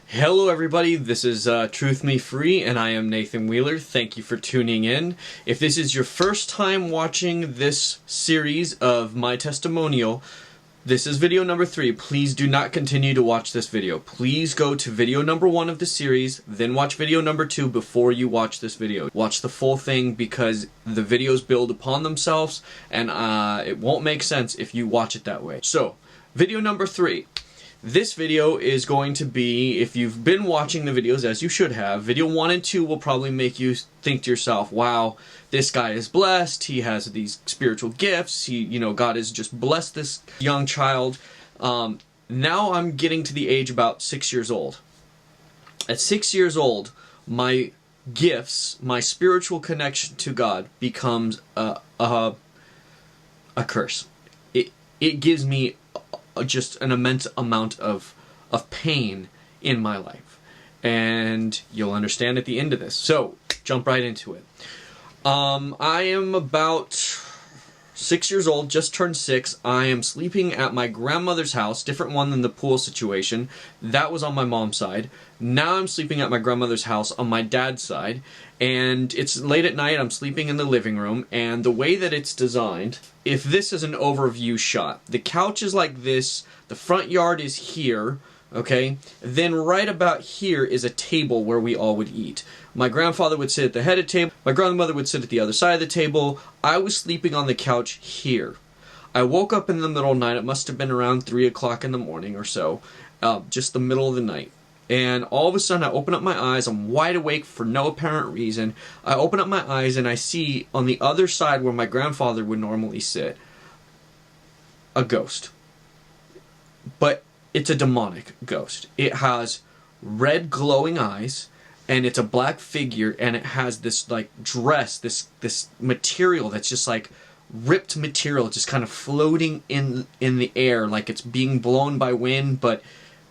Hello everybody, this is Truth Me Free, and I am Nathan Wheeler. Thank you for tuning in. If this is your first time watching this series of my testimonial, this is video number 3. Please do not continue to watch this video. Please go to video number 1 of the series, then watch video number 2 before you watch this video. Watch the full thing because the videos build upon themselves, and it won't make sense if you watch it that way. So, video number 3. This video is going to be, if you've been watching the videos, as you should have, video 1 and 2 will probably make you think to yourself, wow, this guy is blessed, he has these spiritual gifts, God has just blessed this young child. Now I'm getting to the age about 6 years old. At 6 years old, my gifts, my spiritual connection to God becomes a curse. It gives me just an immense amount of pain in my life, and you'll understand at the end of this. So jump right into it. I am about 6 years old, just turned 6. I am sleeping at my grandmother's house, different one than the pool situation. That was on my mom's side. Now I'm sleeping at my grandmother's house on my dad's side, and it's late at night. I'm sleeping in the living room, and the way that it's designed, if this is an overview shot, the couch is like this, the front yard is here, okay? Then right about here is a table where we all would eat. My grandfather would sit at the head of the table, my grandmother would sit at the other side of the table. I was sleeping on the couch here. I woke up in the middle of the night. It must have been around 3 o'clock in the morning or so, just the middle of the night. And all of a sudden I open up my eyes, I'm wide awake for no apparent reason. I open up my eyes and I see on the other side where my grandfather would normally sit, a ghost. But it's a demonic ghost. It has red glowing eyes, and it's a black figure, and it has this like dress, this material that's just like ripped material, just kind of floating in the air like it's being blown by wind, but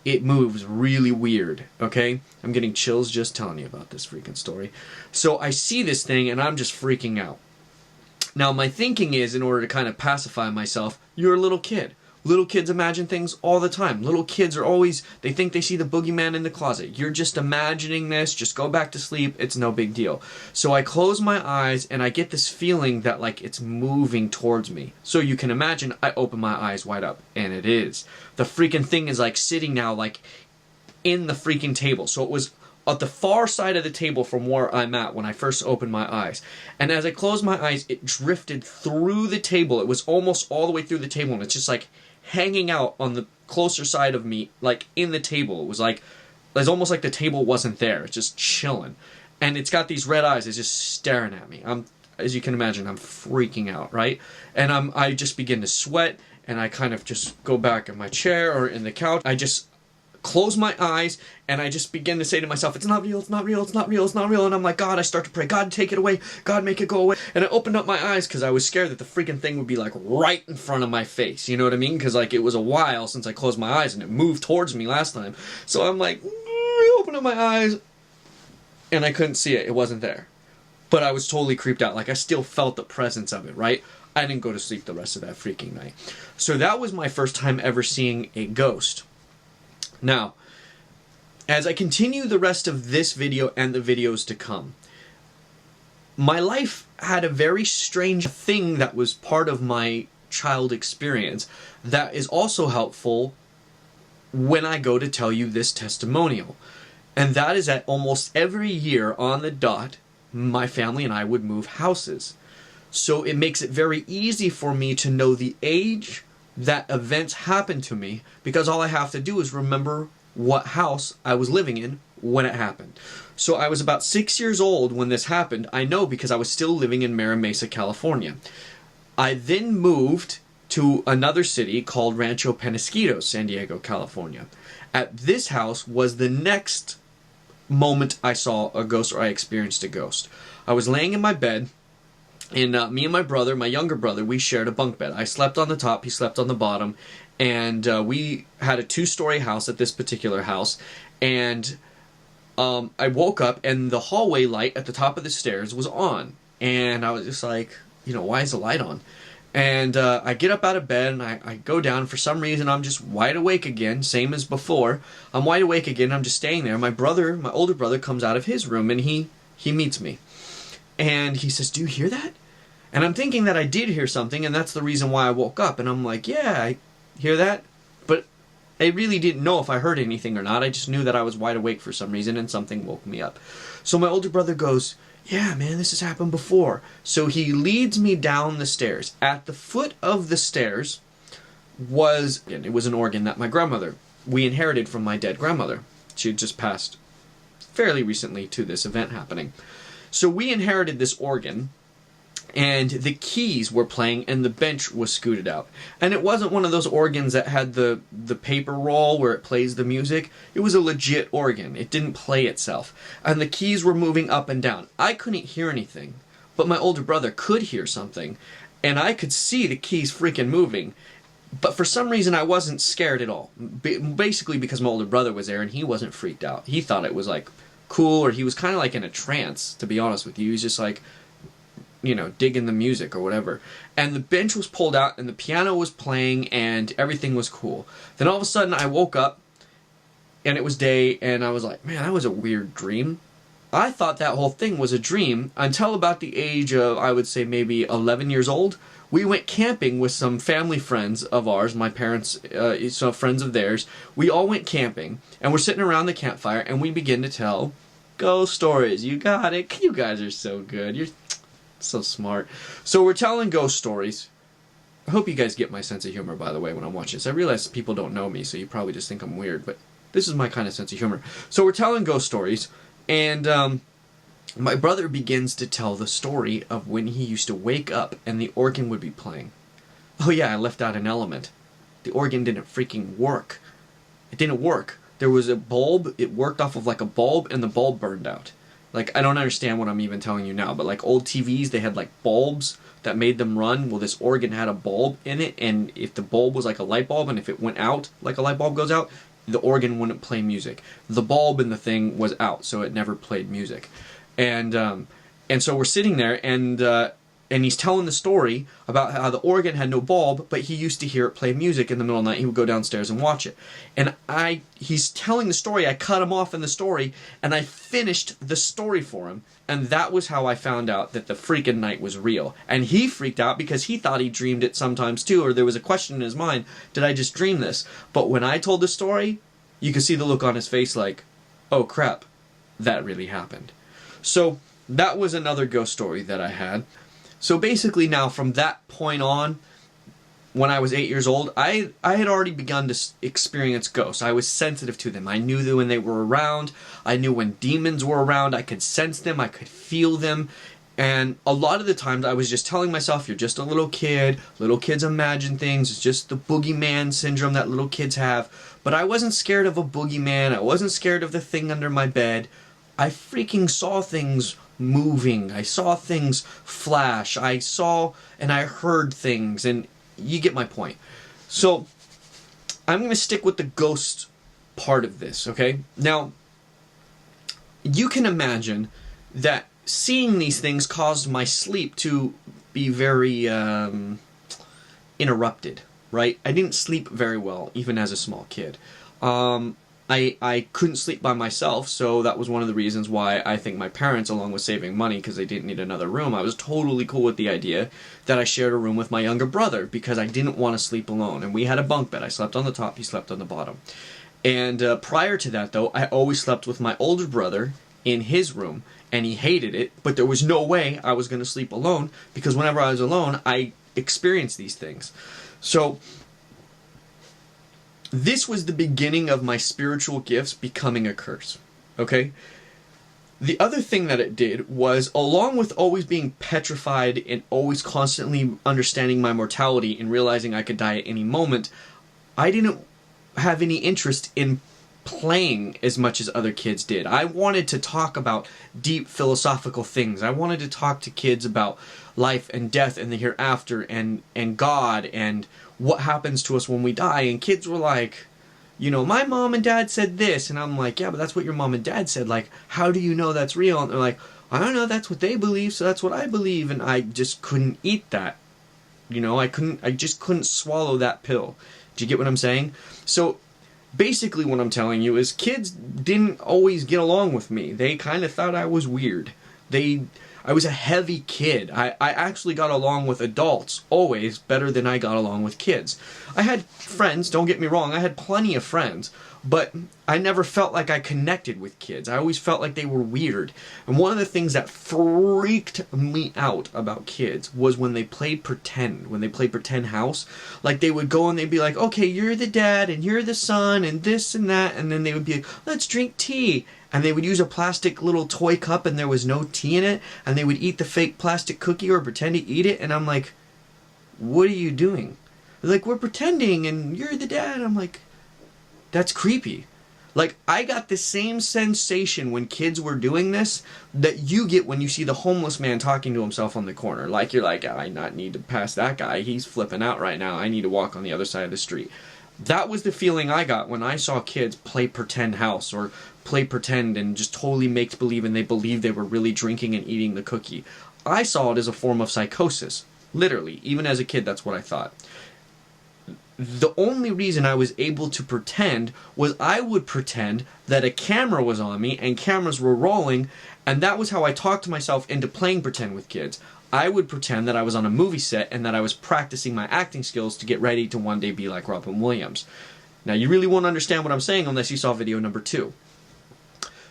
it moves really weird, okay? I'm getting chills just telling you about this freaking story. So I see this thing, and I'm just freaking out. Now, my thinking is, in order to kind of pacify myself, you're a little kid. Little kids imagine things all the time. Little kids are always, they think they see the boogeyman in the closet. You're just imagining this, just go back to sleep, it's no big deal. So I close my eyes, and I get this feeling that like it's moving towards me. So you can imagine, I open my eyes wide up, and it is. The freaking thing is like sitting now like in the freaking table. So it was at the far side of the table from where I'm at when I first opened my eyes. And as I closed my eyes, it drifted through the table. It was almost all the way through the table, and it's just like hanging out on the closer side of me, like in the table. It was almost like the table wasn't there. It's just chilling. And it's got these red eyes. It's just staring at me. As you can imagine, I'm freaking out, right? And I just begin to sweat, and I kind of just go back in my chair or in the couch. I just close my eyes, and I just begin to say to myself, it's not real, it's not real, it's not real, it's not real. And I'm like, God, I start to pray, God, take it away, God, make it go away. And I opened up my eyes because I was scared that the freaking thing would be like right in front of my face, you know what I mean? Because like it was a while since I closed my eyes, and it moved towards me last time. So I'm like, open up my eyes, and I couldn't see it. It wasn't there. But I was totally creeped out. Like I still felt the presence of it, right? I didn't go to sleep the rest of that freaking night. So that was my first time ever seeing a ghost. Now, as I continue the rest of this video and the videos to come, my life had a very strange thing that was part of my child experience that is also helpful when I go to tell you this testimonial. And that is that almost every year on the dot, my family and I would move houses. So it makes it very easy for me to know the age that events happened to me, because all I have to do is remember what house I was living in when it happened. So I was about 6 years old when this happened. I know because I was still living in Mira Mesa, California. I then moved to another city called Rancho Penasquitos, San Diego, California. At this house was the next moment I saw a ghost, or I experienced a ghost. I was laying in my bed, and me and my brother, my younger brother, we shared a bunk bed. I slept on the top, he slept on the bottom, and we had a 2-story house at this particular house. And I woke up, and the hallway light at the top of the stairs was on. And I was just like, why is the light on? And I get up out of bed and I go down. For some reason, I'm just wide awake again, same as before. I'm wide awake again. I'm just staying there. My older brother, comes out of his room and he meets me. And he says, "Do you hear that?" And I'm thinking that I did hear something, and that's the reason why I woke up. And I'm like, "Yeah, I hear that." But I really didn't know if I heard anything or not. I just knew that I was wide awake for some reason, and something woke me up. So my older brother goes, "Yeah, man, this has happened before." So he leads me down the stairs. At the foot of the stairs it was an organ that my grandmother, we inherited from my dead grandmother. She had just passed fairly recently to this event happening. So we inherited this organ, and the keys were playing, and the bench was scooted out. And it wasn't one of those organs that had the paper roll where it plays the music. It was a legit organ. It didn't play itself. And the keys were moving up and down. I couldn't hear anything, but my older brother could hear something, and I could see the keys freaking moving. But for some reason, I wasn't scared at all. Basically because my older brother was there, and he wasn't freaked out. He thought it was, like, cool, or he was kind of like in a trance, to be honest with you. He was just like, you know, digging the music or whatever. And the bench was pulled out, and the piano was playing, and everything was cool. Then all of a sudden, I woke up, and it was day, and I was like, man, that was a weird dream. I thought that whole thing was a dream until about the age of, I would say, maybe 11 years old. We went camping with some family friends of ours, my parents, some friends of theirs. We all went camping, and we're sitting around the campfire, and we begin to tell ghost stories. You got it. You guys are so good. You're so smart. So we're telling ghost stories. I hope you guys get my sense of humor, by the way, when I'm watching this. I realize people don't know me, so you probably just think I'm weird, but this is my kind of sense of humor. So we're telling ghost stories, and my brother begins to tell the story of when he used to wake up and the organ would be playing. Oh yeah, I left out an element. The organ didn't freaking work. It didn't work. There was a bulb, it worked off of like a bulb, and the bulb burned out. Like, I don't understand what I'm even telling you now, but like old TVs, they had like bulbs that made them run. Well, this organ had a bulb in it, and if the bulb was like a light bulb, and if it went out like a light bulb goes out, the organ wouldn't play music. The bulb in the thing was out, so it never played music. And so we're sitting there, and he's telling the story about how the organ had no bulb, but he used to hear it play music in the middle of the night. He would go downstairs and watch it. And he's telling the story. I cut him off in the story, and I finished the story for him. And that was how I found out that the freaking night was real. And he freaked out because he thought he dreamed it sometimes too, or there was a question in his mind, did I just dream this? But when I told the story, you could see the look on his face like, oh crap, that really happened. So that was another ghost story that I had. So basically now from that point on, when I was 8 years old, I had already begun to experience ghosts. I was sensitive to them. I knew that when they were around. I knew when demons were around. I could sense them. I could feel them. And a lot of the times I was just telling myself, you're just a little kid. Little kids imagine things. It's just the boogeyman syndrome that little kids have. But I wasn't scared of a boogeyman. I wasn't scared of the thing under my bed. I freaking saw things moving. I saw things flash. I saw and I heard things, and you get my point. So I'm going to stick with the ghost part of this, okay? Now, you can imagine that seeing these things caused my sleep to be very interrupted, right? I didn't sleep very well, even as a small kid. I couldn't sleep by myself, so that was one of the reasons why I think my parents, along with saving money because they didn't need another room, I was totally cool with the idea that I shared a room with my younger brother because I didn't want to sleep alone. And we had a bunk bed. I slept on the top, he slept on the bottom. And prior to that, though, I always slept with my older brother in his room, and he hated it, but there was no way I was going to sleep alone because whenever I was alone, I experienced these things. So this was the beginning of my spiritual gifts becoming a curse, okay? The other thing that it did was, along with always being petrified and always constantly understanding my mortality and realizing I could die at any moment, I didn't have any interest in playing as much as other kids did. I wanted to talk about deep philosophical things. I wanted to talk to kids about life and death and the hereafter and God and what happens to us when we die. And kids were like, you know, my mom and dad said this. And I'm like, yeah, but that's what your mom and dad said. Like, how do you know that's real? And they're like, I don't know, that's what they believe, so that's what I believe. And I just couldn't eat that. You know, I just couldn't swallow that pill. Do you get what I'm saying? So basically what I'm telling you is kids didn't always get along with me. They kind of thought I was weird. I was a heavy kid. I actually got along with adults always better than I got along with kids. I had friends, don't get me wrong, I had plenty of friends, but I never felt like I connected with kids. I always felt like they were weird. And one of the things that freaked me out about kids was when they played pretend, when they played pretend house. Like they would go and they'd be like, okay, you're the dad and you're the son and this and that, and then they would be like, let's drink tea. And they would use a plastic little toy cup and there was no tea in it, and they would eat the fake plastic cookie or pretend to eat it, and I'm like, what are you doing? They're like, we're pretending and you're the dad. I'm like, that's creepy. Like, I got the same sensation when kids were doing this that you get when you see the homeless man talking to himself on the corner. Like, you're like, I not need to pass that guy. He's flipping out right now. I need to walk on the other side of the street. That was the feeling I got when I saw kids play pretend house or play pretend and just totally make believe, and they believed they were really drinking and eating the cookie. I saw it as a form of psychosis. Literally. Even as a kid, that's what I thought. The only reason I was able to pretend was I would pretend that a camera was on me and cameras were rolling, and that was how I talked myself into playing pretend with kids. I would pretend that I was on a movie set and that I was practicing my acting skills to get ready to one day be like Robin Williams. Now, you really won't understand what I'm saying unless you saw video number 2.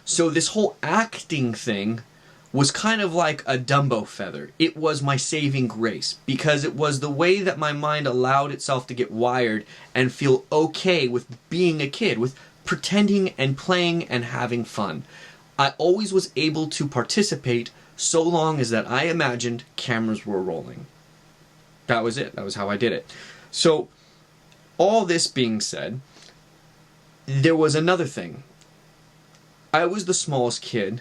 So this whole acting thing was kind of like a Dumbo feather. It was my saving grace because it was the way that my mind allowed itself to get wired and feel okay with being a kid, with pretending and playing and having fun. I always was able to participate so long as that I imagined cameras were rolling. That was it. That was how I did it. So, all this being said, there was another thing. I was the smallest kid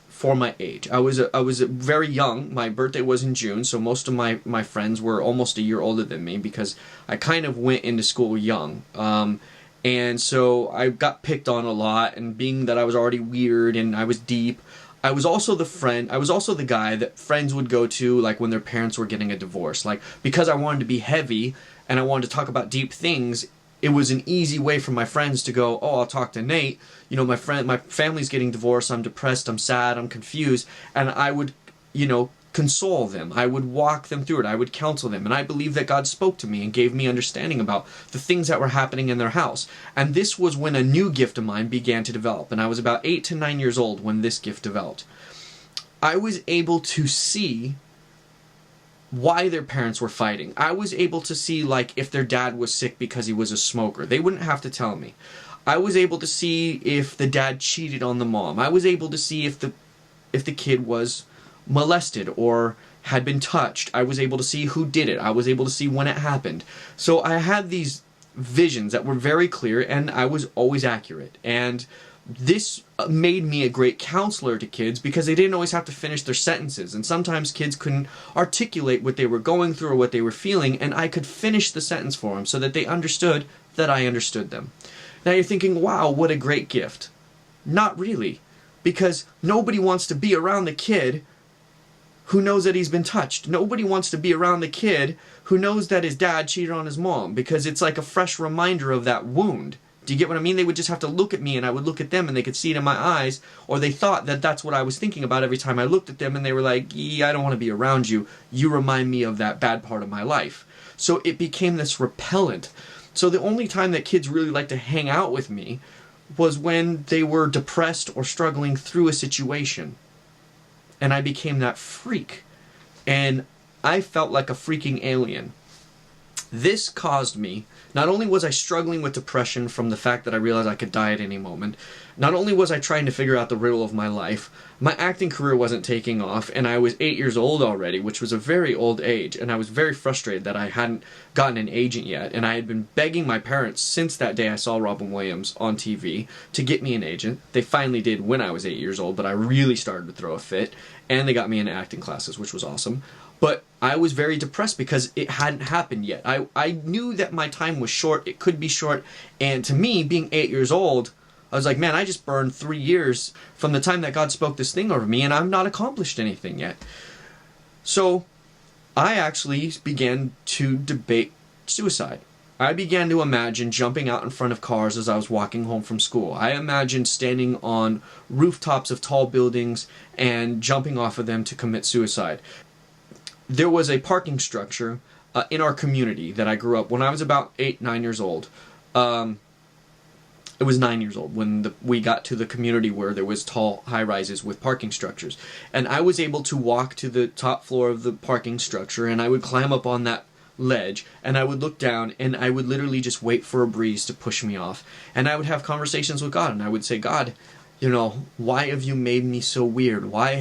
for my age. I was very young. My birthday was in June, so most of my friends were almost a year older than me because I kind of went into school young. And so I got picked on a lot, and being that I was already weird and I was deep, I was also the guy that friends would go to like when their parents were getting a divorce. Like, because I wanted to be heavy and I wanted to talk about deep things, it was an easy way for my friends to go, oh, I'll talk to Nate. You know, my family's getting divorced, I'm depressed, I'm sad, I'm confused, and I would, console them. I would walk them through it. I would counsel them. And I believe that God spoke to me and gave me understanding about the things that were happening in their house. And this was when a new gift of mine began to develop. And I was about 8 to 9 years old when this gift developed. I was able to see why their parents were fighting. I was able to see, like, if their dad was sick because he was a smoker. They wouldn't have to tell me. I was able to see if the dad cheated on the mom. I was able to see if the kid was molested or had been touched. I was able to see who did it. I was able to see when it happened. So I had these visions that were very clear, and I was always accurate. And this made me a great counselor to kids because they didn't always have to finish their sentences. And sometimes kids couldn't articulate what they were going through or what they were feeling, and I could finish the sentence for them so that they understood that I understood them. Now you're thinking, wow, what a great gift. Not really. Because nobody wants to be around the kid who knows that he's been touched. Nobody wants to be around the kid who knows that his dad cheated on his mom, because it's like a fresh reminder of that wound. Do you get what I mean? They would just have to look at me and I would look at them and they could see it in my eyes, or they thought that that's what I was thinking about every time I looked at them, and they were like, yeah, I don't want to be around you. You remind me of that bad part of my life. So it became this repellent. So the only time that kids really liked to hang out with me was when they were depressed or struggling through a situation. And I became that freak. And I felt like a freaking alien. This caused me, not only was I struggling with depression from the fact that I realized I could die at any moment, not only was I trying to figure out the riddle of my life, my acting career wasn't taking off, and I was 8 years old already, which was a very old age, and I was very frustrated that I hadn't gotten an agent yet, and I had been begging my parents since that day I saw Robin Williams on TV to get me an agent. They finally did when I was 8 years old, but I really started to throw a fit, and they got me into acting classes, which was awesome. But I was very depressed because it hadn't happened yet. I knew that my time was short, it could be short, and to me, being 8 years old, I was like, man, I just burned 3 years from the time that God spoke this thing over me, and I've not accomplished anything yet. So I actually began to debate suicide. I began to imagine jumping out in front of cars as I was walking home from school. I imagined standing on rooftops of tall buildings and jumping off of them to commit suicide. There was a parking structure in our community that I grew up when I was about 8, 9 years old. It was 9 years old when we got to the community where there was tall high-rises with parking structures. And I was able to walk to the top floor of the parking structure, and I would climb up on that ledge, and I would look down, and I would literally just wait for a breeze to push me off. And I would have conversations with God, and I would say, God, you know, why have you made me so weird? Why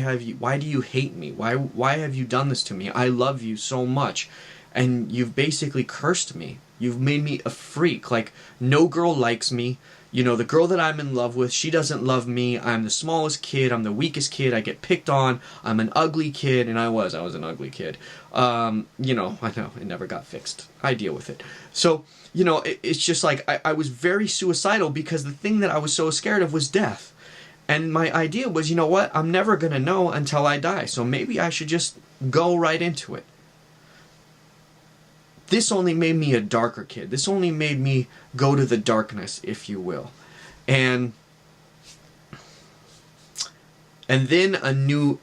do you hate me? Why have you done this to me? I love you so much, and you've basically cursed me. You've made me a freak. Like, no girl likes me. You know, the girl that I'm in love with, she doesn't love me. I'm the smallest kid. I'm the weakest kid. I get picked on. I'm an ugly kid. And I was an ugly kid. You know, I know. It never got fixed. I deal with it. So, you know, it's just like I was very suicidal because the thing that I was so scared of was death. And my idea was, you know what? I'm never going to know until I die. So maybe I should just go right into it. This only made me a darker kid. This only made me go to the darkness, if you will. And then a new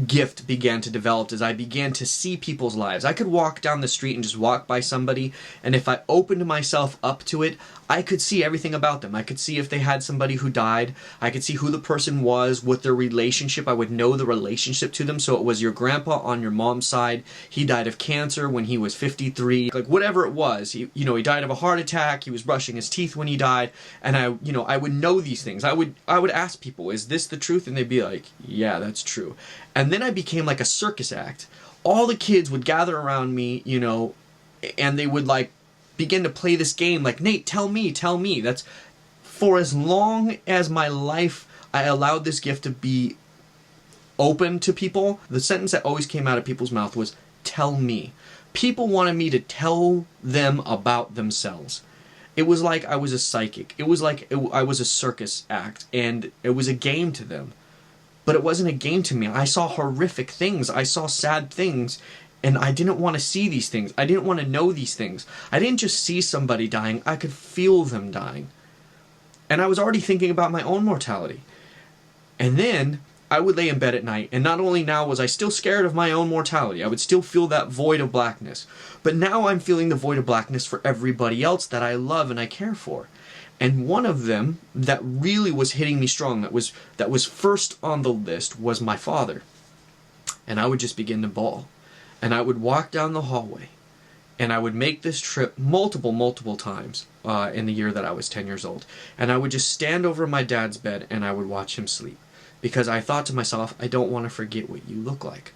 gift began to develop as I began to see people's lives. I could walk down the street and just walk by somebody, and if I opened myself up to it, I could see everything about them. I could see if they had somebody who died. I could see who the person was, what their relationship. I would know the relationship to them. So it was your grandpa on your mom's side. He died of cancer when he was 53. Like, whatever it was, he died of a heart attack. He was brushing his teeth when he died. And I would know these things. I would ask people, is this the truth? And they'd be like, yeah, that's true. And then I became like a circus act. All the kids would gather around me, you know, and they would like begin to play this game like, Nate, tell me. That's for as long as my life I allowed this gift to be open to people. The sentence that always came out of people's mouth was, tell me. People wanted me to tell them about themselves. It was like I was a psychic. It was like I was a circus act, and it was a game to them. But it wasn't a game to me. I saw horrific things. I saw sad things. And I didn't want to see these things. I didn't want to know these things. I didn't just see somebody dying. I could feel them dying. And I was already thinking about my own mortality. And then I would lay in bed at night. And not only now was I still scared of my own mortality. I would still feel that void of blackness. But now I'm feeling the void of blackness for everybody else that I love and I care for. And one of them that really was hitting me strong, that was first on the list, was my father. And I would just begin to bawl. And I would walk down the hallway, and I would make this trip multiple times in the year that I was 10 years old. And I would just stand over my dad's bed, and I would watch him sleep. Because I thought to myself, I don't want to forget what you look like.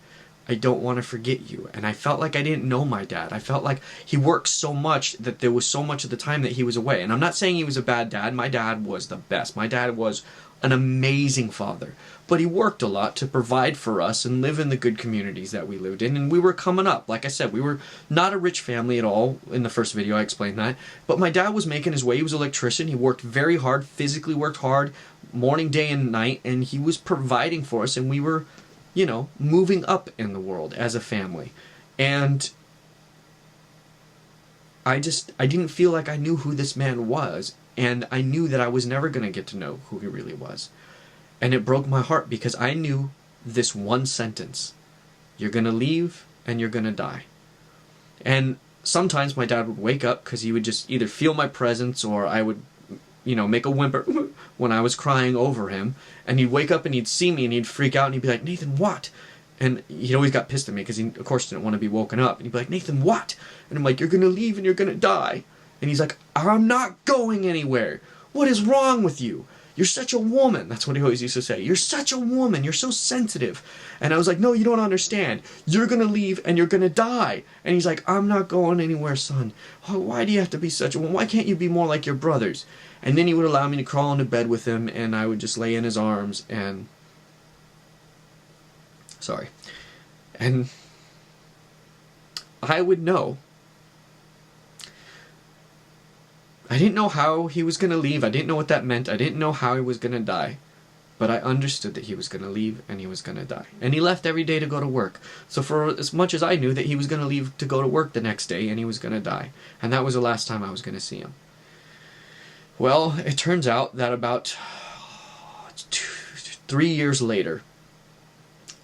I don't want to forget you. And I felt like I didn't know my dad. I felt like he worked so much that there was so much of the time that he was away. And I'm not saying he was a bad dad. My dad was the best. My dad was an amazing father. But he worked a lot to provide for us and live in the good communities that we lived in. And we were coming up. Like I said, we were not a rich family at all. In the first video, I explained that. But my dad was making his way. He was an electrician. He worked very hard, physically worked hard, morning, day, and night. And he was providing for us. And we were, you know, moving up in the world as a family. And I didn't feel like I knew who this man was. And I knew that I was never going to get to know who he really was. And it broke my heart because I knew this one sentence. You're going to leave and you're going to die. And sometimes my dad would wake up because he would just either feel my presence or I would, you know, make a whimper when I was crying over him. And he'd wake up and he'd see me and he'd freak out and he'd be like, Nathan, what? And he always got pissed at me because he, of course, didn't want to be woken up. And he'd be like, Nathan, what? And I'm like, you're going to leave and you're going to die. And he's like, I'm not going anywhere. What is wrong with you? You're such a woman. That's what he always used to say. You're such a woman. You're so sensitive. And I was like, no, you don't understand. You're going to leave and you're going to die. And he's like, I'm not going anywhere, son. Oh, why do you have to be such a woman? Why can't you be more like your brothers? And then he would allow me to crawl into bed with him and I would just lay in his arms and... Sorry. And I would know. I didn't know how he was going to leave. I didn't know what that meant. I didn't know how he was going to die. But I understood that he was going to leave and he was going to die. And he left every day to go to work. So for as much as I knew that he was going to leave to go to work the next day and he was going to die. And that was the last time I was going to see him. Well, it turns out that about 3 years later,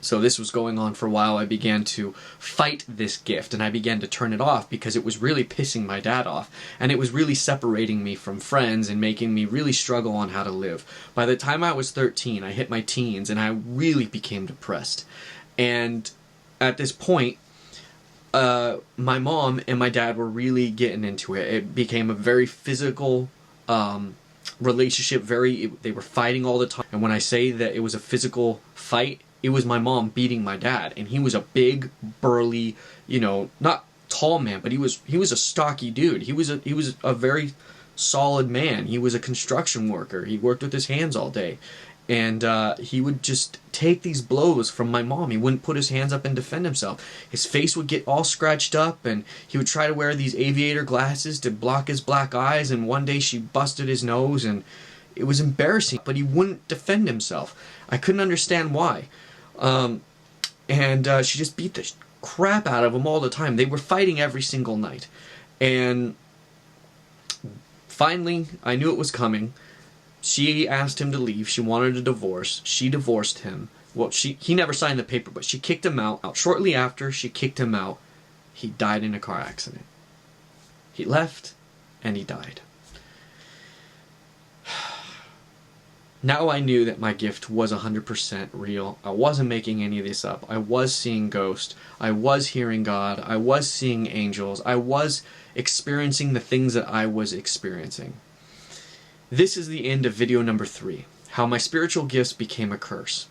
so this was going on for a while, I began to fight this gift and I began to turn it off because it was really pissing my dad off and it was really separating me from friends and making me really struggle on how to live. By the time I was 13, I hit my teens and I really became depressed. And at this point, my mom and my dad were really getting into it. It became a very physical relationship. They were fighting all the time. And when I say that it was a physical fight, it was my mom beating my dad, and he was a big, burly, not tall man, but he was a stocky dude. He was a very solid man. He was a construction worker. He worked with his hands all day, and he would just take these blows from my mom. He wouldn't put his hands up and defend himself. His face would get all scratched up, and he would try to wear these aviator glasses to block his black eyes, and one day she busted his nose, and it was embarrassing, but he wouldn't defend himself. I couldn't understand why. She just beat the crap out of him all the time. They were fighting every single night. And finally, I knew it was coming. She asked him to leave. She wanted a divorce. She divorced him. Well, he never signed the paper, but she kicked him out. Shortly after she kicked him out, he died in a car accident. He left, and he died. Now I knew that my gift was 100% real. I wasn't making any of this up. I was seeing ghosts. I was hearing God. I was seeing angels. I was experiencing the things that I was experiencing. This is the end of video number 3, how my spiritual gifts became a curse.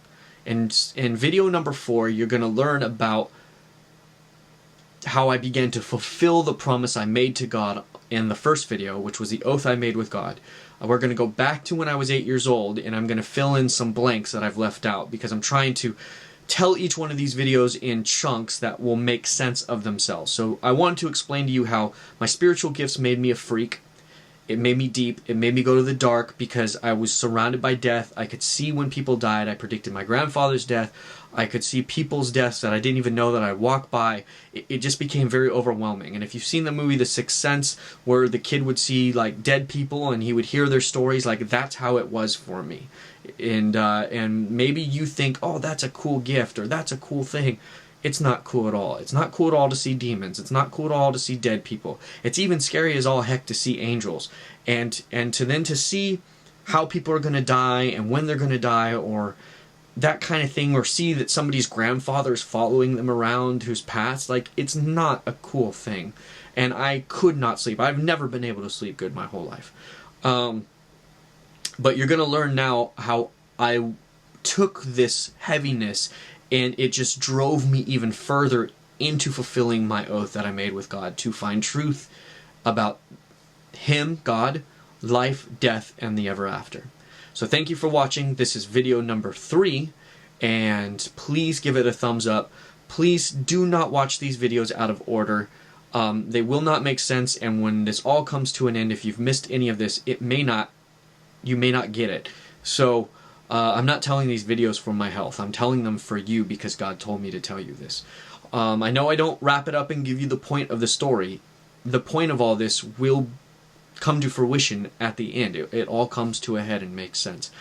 And in video number 4, you're going to learn about how I began to fulfill the promise I made to God in the first video, which was the oath I made with God. We're going to go back to when I was 8 years old, and I'm going to fill in some blanks that I've left out because I'm trying to tell each one of these videos in chunks that will make sense of themselves. So I want to explain to you how my spiritual gifts made me a freak. It made me deep. It made me go to the dark because I was surrounded by death. I could see when people died. I predicted my grandfather's death. I could see people's deaths that I didn't even know that I walked by. It just became very overwhelming. And if you've seen the movie The Sixth Sense, where the kid would see like dead people and he would hear their stories, like that's how it was for me. And maybe you think, oh, that's a cool gift or that's a cool thing. It's not cool at all. It's not cool at all to see demons. It's not cool at all to see dead people. It's even scary as all heck to see angels. And to see how people are going to die and when they're going to die or that kind of thing, or see that somebody's grandfather's following them around who's passed, like, it's not a cool thing. And I could not sleep. I've never been able to sleep good my whole life. But you're going to learn now how I took this heaviness and it just drove me even further into fulfilling my oath that I made with God to find truth about Him, God, life, death, and the ever after. So thank you for watching. This is video number 3, and please give it a thumbs up. Please do not watch these videos out of order. They will not make sense, and when this all comes to an end, if you've missed any of this, you may not get it. So I'm not telling these videos for my health. I'm telling them for you because God told me to tell you this. I know I don't wrap it up and give you the point of the story. The point of all this will come to fruition at the end. It all comes to a head and makes sense.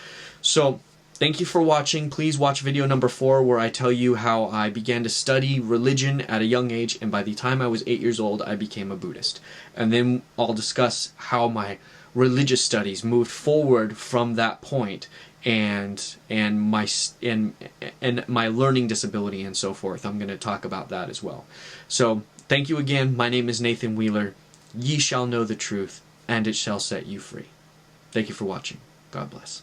So thank you for watching. Please watch video number 4 where I tell you how I began to study religion at a young age, and by the time I was 8 years old I became a Buddhist. And then I'll discuss how my religious studies moved forward from that point and my learning disability and so forth. I'm going to talk about that as well. So thank you again. My name is Nathan Wheeler. Ye shall know the truth, and it shall set you free. Thank you for watching. God bless.